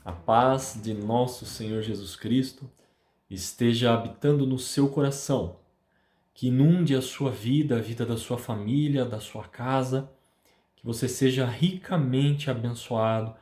A paz de nosso Senhor Jesus Cristo esteja habitando no seu coração, que inunde a sua vida, a vida da sua família, da sua casa, que você seja ricamente abençoado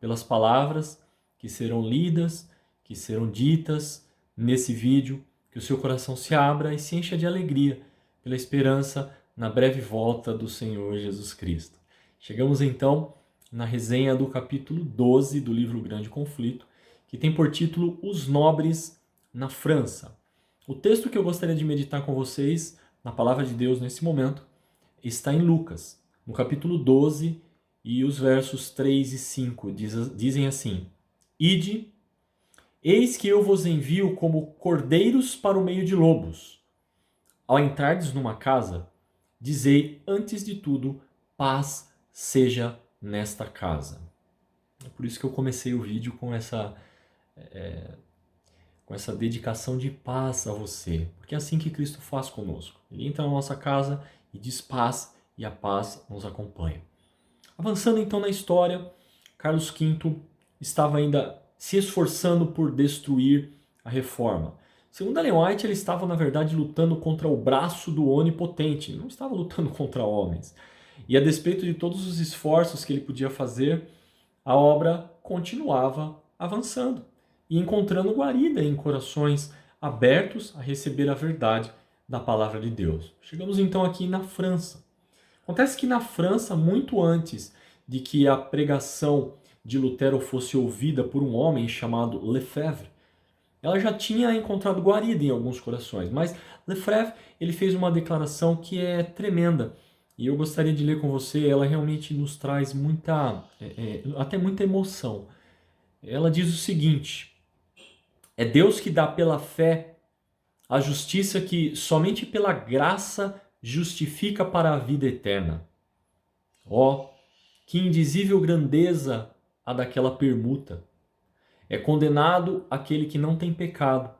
pelas palavras que serão lidas, que serão ditas nesse vídeo, que o seu coração se abra e se encha de alegria pela esperança na breve volta do Senhor Jesus Cristo. Chegamos então na resenha do capítulo 12 do livro Grande Conflito, que tem por título Os Nobres na França. O texto que eu gostaria de meditar com vocês, na palavra de Deus nesse momento, está em Lucas, no capítulo 12, e os versos 3 e 5 dizem assim: Ide, eis que eu vos envio como cordeiros para o meio de lobos. Ao entrardes numa casa, dizei antes de tudo, paz seja nesta casa. É por isso que eu comecei o vídeo com essa dedicação de paz a você. Porque é assim que Cristo faz conosco. Ele entra na nossa casa e diz paz, e a paz nos acompanha. Avançando então na história, Carlos V estava ainda se esforçando por destruir a reforma. Segundo Ellen White, ele estava, na verdade, lutando contra o braço do onipotente, não estava lutando contra homens. E a despeito de todos os esforços que ele podia fazer, a obra continuava avançando e encontrando guarida em corações abertos a receber a verdade da palavra de Deus. Chegamos então aqui na França. Acontece que na França, muito antes de que a pregação de Lutero fosse ouvida por um homem chamado Lefebvre, ela já tinha encontrado guarida em alguns corações, mas Lefebvre ele fez uma declaração que é tremenda e eu gostaria de ler com você. Ela realmente nos traz até muita emoção. Ela diz o seguinte: é Deus que dá pela fé a justiça que somente pela graça justifica para a vida eterna. Ó, que indizível grandeza a daquela permuta! É condenado aquele que não tem pecado,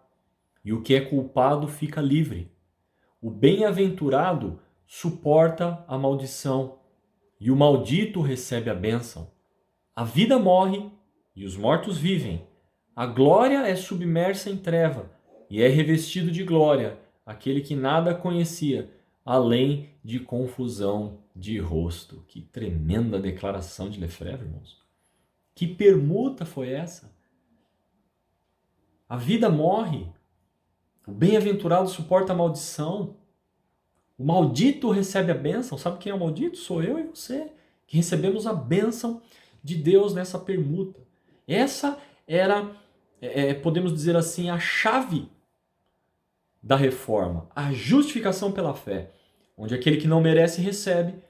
e o que é culpado fica livre. O bem-aventurado suporta a maldição, e o maldito recebe a bênção. A vida morre, e os mortos vivem. A glória é submersa em treva, e é revestido de glória aquele que nada conhecia, além de confusão de rosto. Que tremenda declaração de Lefebvre, irmãos. Que permuta foi essa? A vida morre, o bem-aventurado suporta a maldição, o maldito recebe a bênção. Sabe quem é o maldito? Sou eu e você, que recebemos a bênção de Deus nessa permuta. Essa era, podemos dizer assim, a chave da reforma, a justificação pela fé, onde aquele que não merece recebe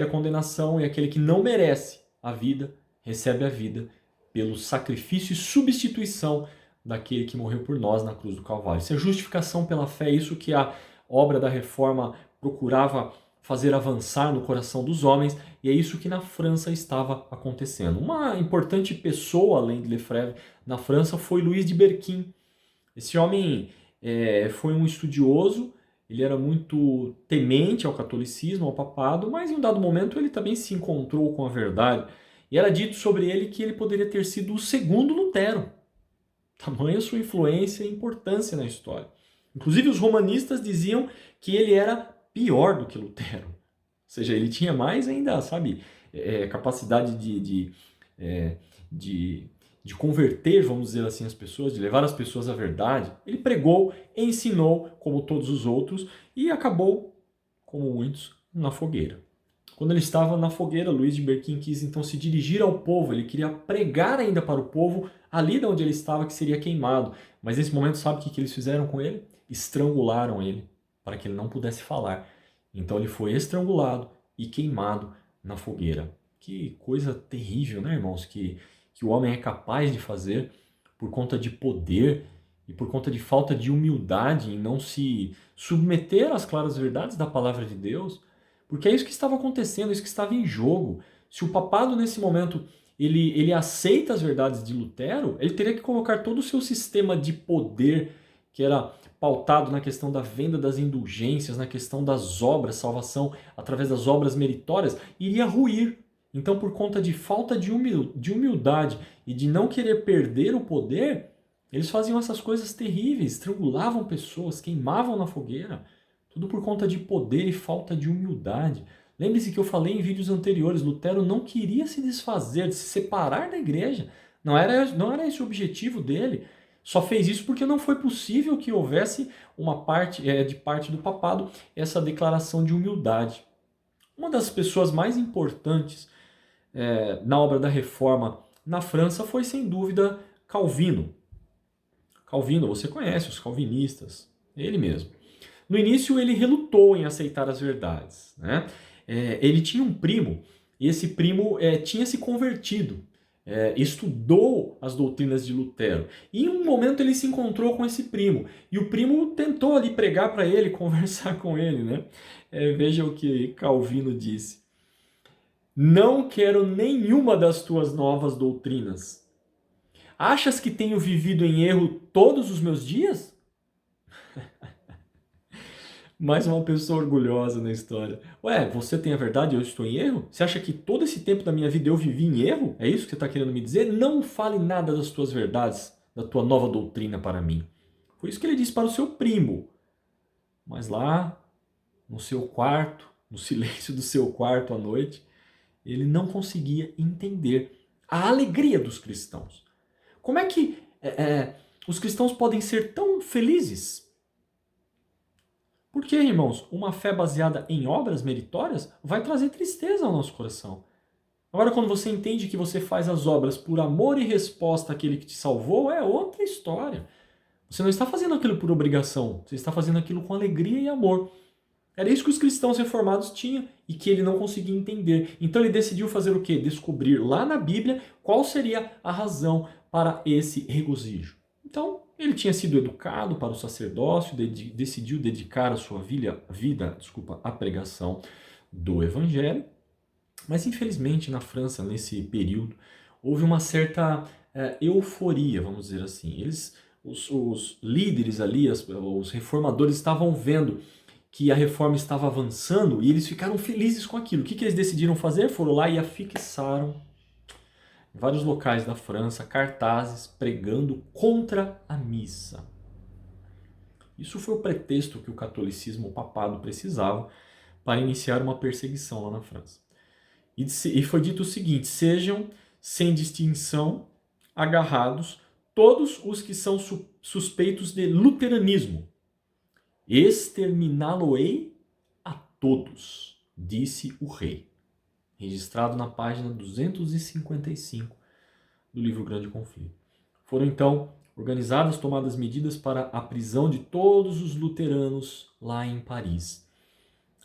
a condenação, e aquele que não merece a vida, recebe a vida pelo sacrifício e substituição daquele que morreu por nós na cruz do Calvário. Isso é justificação pela fé, isso que a obra da reforma procurava fazer avançar no coração dos homens, e é isso que na França estava acontecendo. Uma importante pessoa, além de Lefebvre, na França foi Luís de Berquim. Esse homem foi um estudioso, ele era muito temente ao catolicismo, ao papado, mas em um dado momento ele também se encontrou com a verdade. E era dito sobre ele que ele poderia ter sido o segundo Lutero. Tamanha sua influência e importância na história. Inclusive os romanistas diziam que ele era pior do que Lutero. Ou seja, ele tinha mais ainda, capacidade de converter, vamos dizer assim, as pessoas, de levar as pessoas à verdade. Ele pregou, ensinou, como todos os outros, e acabou, como muitos, na fogueira. Quando ele estava na fogueira, Luís de Berquim quis então se dirigir ao povo. Ele queria pregar ainda para o povo ali de onde ele estava, que seria queimado. Mas nesse momento, sabe o que eles fizeram com ele? Estrangularam ele, para que ele não pudesse falar. Então ele foi estrangulado e queimado na fogueira. Que coisa terrível, né, irmãos? Que o homem é capaz de fazer por conta de poder e por conta de falta de humildade em não se submeter às claras verdades da palavra de Deus. Porque é isso que estava acontecendo, é isso que estava em jogo. Se o papado nesse momento ele aceita as verdades de Lutero, ele teria que colocar todo o seu sistema de poder que era pautado na questão da venda das indulgências, na questão das obras, salvação através das obras meritórias, iria ruir. Então, por conta de falta de humildade e de não querer perder o poder, eles faziam essas coisas terríveis, estrangulavam pessoas, queimavam na fogueira, tudo por conta de poder e falta de humildade. Lembre-se que eu falei em vídeos anteriores, Lutero não queria se desfazer, se separar da igreja. Não era esse o objetivo dele. Só fez isso porque não foi possível que houvesse de parte do papado essa declaração de humildade. Uma das pessoas mais importantes na obra da Reforma na França foi, sem dúvida, Calvino. Calvino, você conhece os calvinistas, ele mesmo. No início ele relutou em aceitar as verdades, né? Ele tinha um primo, e esse primo tinha se convertido, estudou as doutrinas de Lutero. E em um momento ele se encontrou com esse primo, e o primo tentou ali pregar para ele, conversar com ele, né? Veja o que Calvino disse. Não quero nenhuma das tuas novas doutrinas. Achas que tenho vivido em erro todos os meus dias? Mais uma pessoa orgulhosa na história. Ué, você tem a verdade e eu estou em erro? Você acha que todo esse tempo da minha vida eu vivi em erro? É isso que você está querendo me dizer? Não fale nada das tuas verdades, da tua nova doutrina para mim. Foi isso que ele disse para o seu primo. Mas lá, no seu quarto, no silêncio do seu quarto à noite, ele não conseguia entender a alegria dos cristãos. Como é que os cristãos podem ser tão felizes? Porque, irmãos, uma fé baseada em obras meritórias vai trazer tristeza ao nosso coração. Agora, quando você entende que você faz as obras por amor e resposta àquele que te salvou, é outra história. Você não está fazendo aquilo por obrigação, você está fazendo aquilo com alegria e amor. Era isso que os cristãos reformados tinham e que ele não conseguia entender. Então ele decidiu fazer o quê? Descobrir lá na Bíblia qual seria a razão para esse regozijo. Então, ele tinha sido educado para o sacerdócio, decidiu dedicar a sua vida à pregação do Evangelho. Mas, infelizmente, na França, nesse período, houve uma certa euforia, vamos dizer assim. Os líderes ali, os reformadores, estavam vendo que a reforma estava avançando e eles ficaram felizes com aquilo. O que eles decidiram fazer? Foram lá e afixaram em vários locais da França cartazes pregando contra a missa. Isso foi o pretexto que o catolicismo, o papado, precisava para iniciar uma perseguição lá na França. E foi dito o seguinte: sejam, sem distinção, agarrados todos os que são suspeitos de luteranismo. Exterminá-lo-ei a todos, disse o rei. Registrado na página 255 do livro Grande Conflito. Foram então organizadas, tomadas medidas para a prisão de todos os luteranos lá em Paris.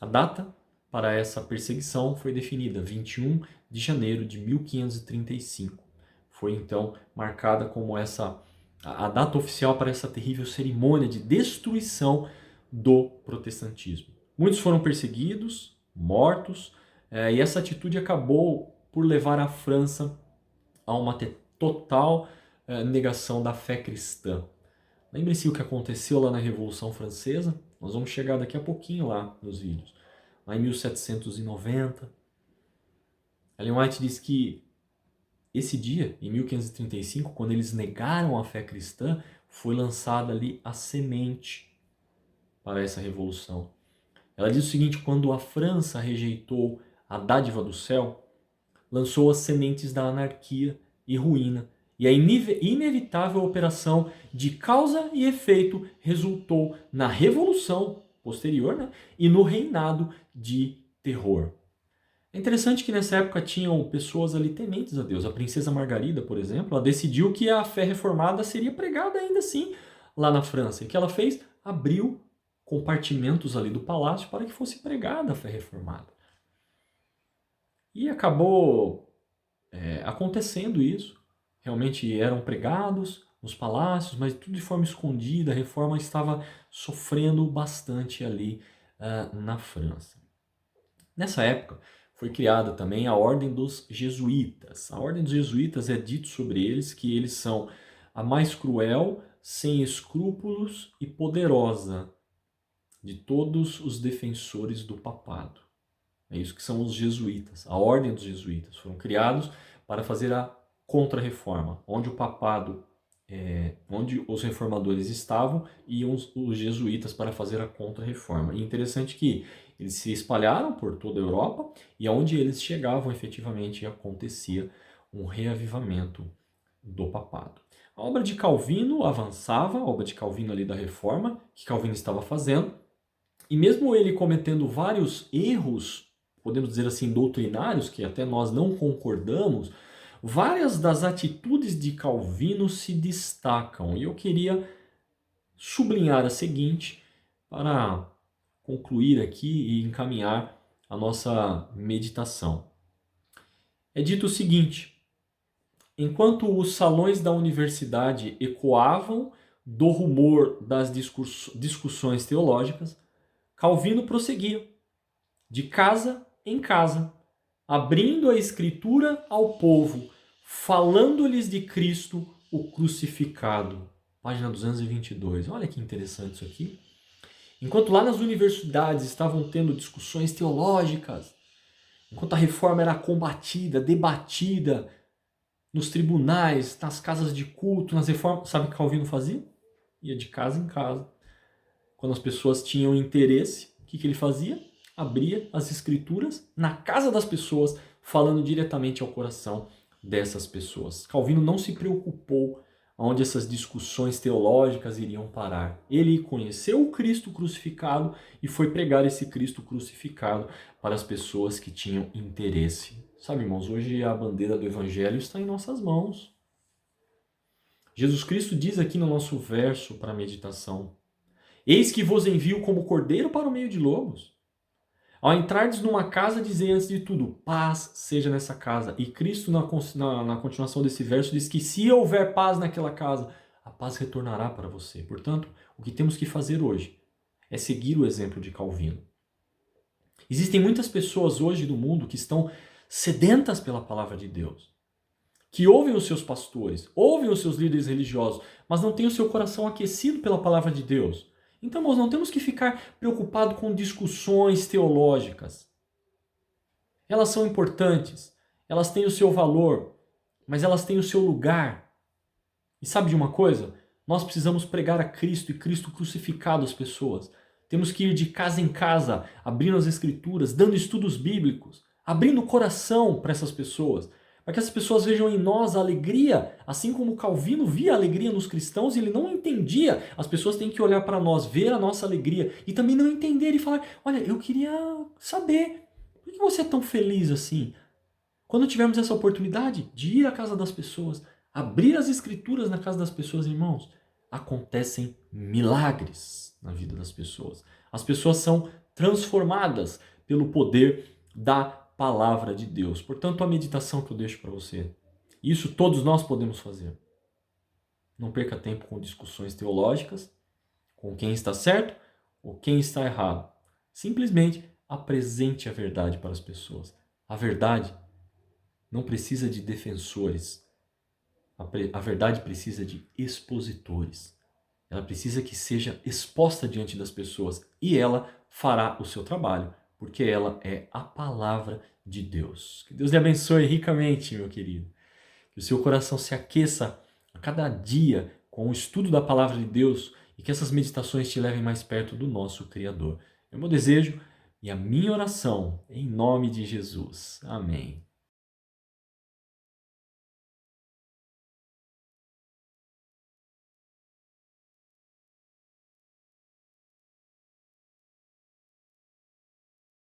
A data para essa perseguição foi definida 21 de janeiro de 1535. Foi então marcada como a data oficial para essa terrível cerimônia de destruição do protestantismo. Muitos foram perseguidos, mortos, e essa atitude acabou por levar a França a uma total negação da fé cristã. Lembre-se o que aconteceu lá na Revolução Francesa. Nós vamos chegar daqui a pouquinho lá nos vídeos. Lá em 1790. Ellen White diz que esse dia, em 1535, quando eles negaram a fé cristã, foi lançada ali a semente para essa revolução. Ela diz o seguinte: quando a França rejeitou a dádiva do céu, lançou as sementes da anarquia e ruína, e a inevitável operação de causa e efeito resultou na revolução posterior, né, e no reinado de terror. É interessante que nessa época tinham pessoas ali tementes a Deus. A princesa Margarida, por exemplo, ela decidiu que a fé reformada seria pregada ainda assim lá na França. E o que ela fez? Abriu compartimentos ali do palácio para que fosse pregada a fé reformada. E acabou acontecendo isso. Realmente eram pregados nos palácios, mas tudo de forma escondida. A reforma estava sofrendo bastante ali na França. Nessa época foi criada também a Ordem dos Jesuítas. A Ordem dos Jesuítas é dito sobre eles que eles são a mais cruel sem escrúpulos e poderosa de todos os defensores do papado. É isso que são os jesuítas, a ordem dos jesuítas. Foram criados para fazer a contra-reforma, onde o papado, onde os reformadores estavam, iam os jesuítas para fazer a contra-reforma. E interessante que eles se espalharam por toda a Europa e aonde eles chegavam, efetivamente acontecia um reavivamento do papado. A obra de Calvino avançava, a obra de Calvino ali da Reforma, que Calvino estava fazendo, e mesmo ele cometendo vários erros, podemos dizer assim, doutrinários, que até nós não concordamos, várias das atitudes de Calvino se destacam. E eu queria sublinhar a seguinte para concluir aqui e encaminhar a nossa meditação. É dito o seguinte: enquanto os salões da universidade ecoavam do rumor das discussões teológicas, Calvino prosseguia, de casa em casa, abrindo a Escritura ao povo, falando-lhes de Cristo, o crucificado. Página 222. Olha que interessante isso aqui. Enquanto lá nas universidades estavam tendo discussões teológicas, enquanto a reforma era combatida, debatida nos tribunais, nas casas de culto, nas reformas, sabe o que Calvino fazia? Ia de casa em casa. Quando as pessoas tinham interesse, o que ele fazia? Abria as escrituras na casa das pessoas, falando diretamente ao coração dessas pessoas. Calvino não se preocupou onde essas discussões teológicas iriam parar. Ele conheceu o Cristo crucificado e foi pregar esse Cristo crucificado para as pessoas que tinham interesse. Sabe, irmãos, hoje a bandeira do Evangelho está em nossas mãos. Jesus Cristo diz aqui no nosso verso para a meditação: eis que vos envio como cordeiro para o meio de lobos. Ao entrardes numa casa, dizei antes de tudo, paz seja nessa casa. E Cristo, na continuação desse verso, diz que se houver paz naquela casa, a paz retornará para você. Portanto, o que temos que fazer hoje é seguir o exemplo de Calvino. Existem muitas pessoas hoje no mundo que estão sedentas pela palavra de Deus, que ouvem os seus pastores, ouvem os seus líderes religiosos, mas não têm o seu coração aquecido pela palavra de Deus. Então, nós não temos que ficar preocupados com discussões teológicas. Elas são importantes, elas têm o seu valor, mas elas têm o seu lugar. E sabe de uma coisa? Nós precisamos pregar a Cristo e Cristo crucificado às pessoas. Temos que ir de casa em casa, abrindo as escrituras, dando estudos bíblicos, abrindo o coração para essas pessoas, para que essas pessoas vejam em nós a alegria, assim como Calvino via a alegria nos cristãos, ele não entendia. As pessoas têm que olhar para nós, ver a nossa alegria e também não entender e falar: olha, eu queria saber, por que você é tão feliz assim? Quando tivermos essa oportunidade de ir à casa das pessoas, abrir as escrituras na casa das pessoas, irmãos, acontecem milagres na vida das pessoas. As pessoas são transformadas pelo poder da palavra de Deus. Portanto, a meditação que eu deixo para você, isso todos nós podemos fazer. Não perca tempo com discussões teológicas, com quem está certo ou quem está errado. Simplesmente apresente a verdade para as pessoas. A verdade não precisa de defensores. A verdade precisa de expositores. Ela precisa que seja exposta diante das pessoas e ela fará o seu trabalho, porque ela é a palavra de Deus. Que Deus lhe abençoe ricamente, meu querido. Que o seu coração se aqueça a cada dia com o estudo da palavra de Deus e que essas meditações te levem mais perto do nosso Criador. É o meu desejo e a minha oração, em nome de Jesus. Amém.